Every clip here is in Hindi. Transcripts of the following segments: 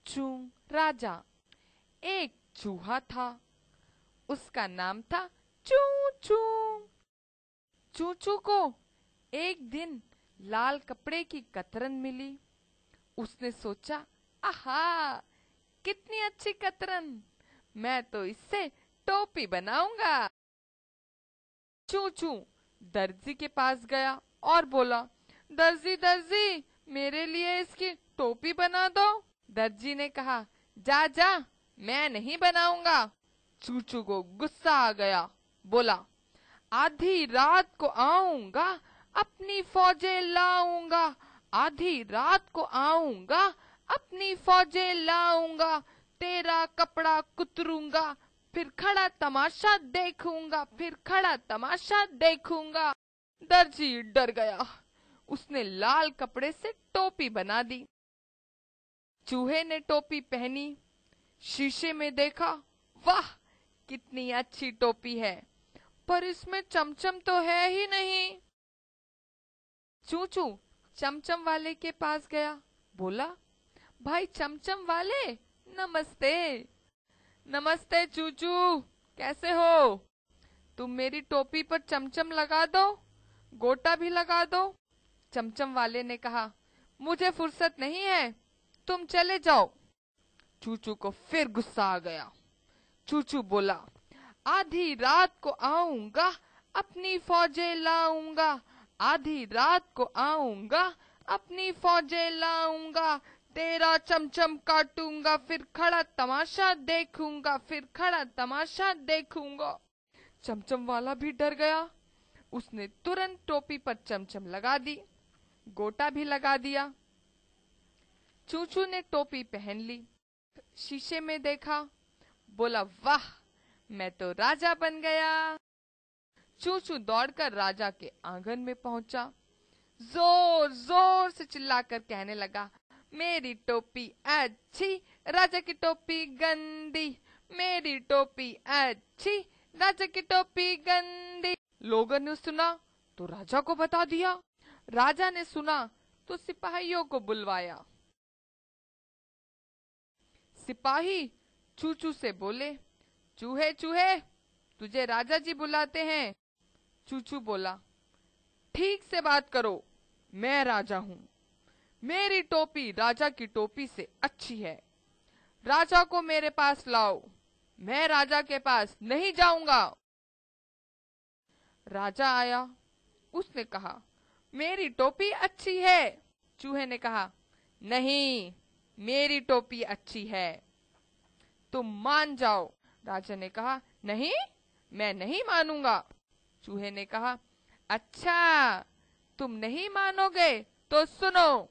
चू राजा। एक चूहा था, उसका नाम था चू चू। चू चू को एक दिन लाल कपड़े की कतरन मिली। उसने सोचा, आहा, कितनी अच्छी कतरन, मैं तो इससे टोपी बनाऊंगा। चू चू दर्जी के पास गया और बोला, दर्जी दर्जी, मेरे लिए इसकी टोपी बना दो। दर्जी ने कहा, जा जा, मैं नहीं बनाऊंगा। चू चू को गुस्सा आ गया, बोला, आधी रात को आऊंगा, अपनी फौजें लाऊंगा। आधी रात को आऊंगा, अपनी फौजें लाऊंगा। तेरा कपड़ा कुतरूंगा, फिर खड़ा तमाशा देखूंगा, फिर खड़ा तमाशा देखूंगा। दर्जी डर गया। उसने लाल कपड़े से टोपी बना दी। चूहे ने टोपी पहनी, शीशे में देखा, वाह, कितनी अच्छी टोपी है, पर इसमें चमचम तो है ही नहीं। चू चू चमचम वाले के पास गया, बोला, भाई चमचम वाले, नमस्ते। नमस्ते चूचू, कैसे हो? तुम मेरी टोपी पर चमचम लगा दो, गोटा भी लगा दो। चमचम वाले ने कहा, मुझे फुर्सत नहीं है, तुम चले जाओ। चूचू को फिर गुस्सा आ गया। चूचू बोला, आधी रात को आऊंगा, अपनी फौजें लाऊंगा। आधी रात को आऊंगा, अपनी फौजें लाऊंगा। तेरा चमचम काटूंगा, फिर खड़ा तमाशा देखूंगा, फिर खड़ा तमाशा देखूंगा। चमचम वाला भी डर गया। उसने तुरंत टोपी पर चमचम लगा दी, गोटा भी लगा दिया। चूचू ने टोपी पहन ली, शीशे में देखा, बोला, वाह, मैं तो राजा बन गया। चूचू दौड़कर राजा के आंगन में पहुंचा। जोर जोर से चिल्लाकर कहने लगा, मेरी टोपी अच्छी, राजा की टोपी गंदी। मेरी टोपी अच्छी, राजा की टोपी गंदी। लोगों ने सुना तो राजा को बता दिया। राजा ने सुना तो सिपाहियों को बुलवाया। सिपाही चूचू से बोले, चूहे चूहे, तुझे राजा जी बुलाते हैं। चूचू बोला, ठीक से बात करो, मैं राजा हूँ। मेरी टोपी राजा की टोपी से अच्छी है। राजा को मेरे पास लाओ, मैं राजा के पास नहीं जाऊंगा। राजा आया, उसने कहा, मेरी टोपी अच्छी है। चूहे ने कहा, नहीं, मेरी टोपी अच्छी है, तुम मान जाओ। राजा ने कहा, नहीं, मैं नहीं मानूंगा। चूहे ने कहा, अच्छा, तुम नहीं मानोगे तो सुनो,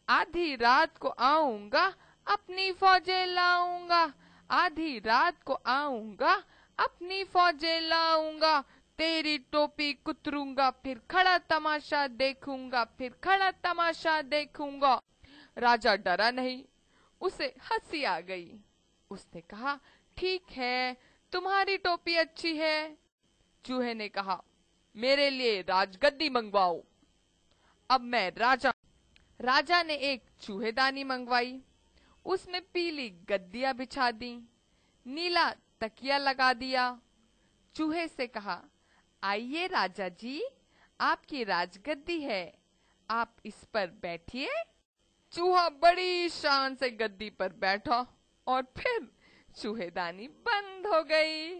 आधी रात को आऊंगा, अपनी फौजें लाऊंगा। आधी रात को आऊंगा, अपनी फौजें लाऊंगा। तेरी टोपी कुतरूंगा, फिर खड़ा तमाशा देखूंगा, फिर खड़ा तमाशा देखूंगा। राजा डरा नहीं, उसे हंसी आ गई। उसने कहा, ठीक है, तुम्हारी टोपी अच्छी है। चूहे ने कहा, मेरे लिए राजगद्दी मंगवाओ, अब मैं राजा। राजा ने एक चूहेदानी मंगवाई, उसमें पीली गद्दियां बिछा दी, नीला तकिया लगा दिया। चूहे से कहा, आइए राजा जी, आपकी राजगद्दी है, आप इस पर बैठिए। चूहा बड़ी शान से गद्दी पर बैठा और फिर चूहेदानी बंद हो गई।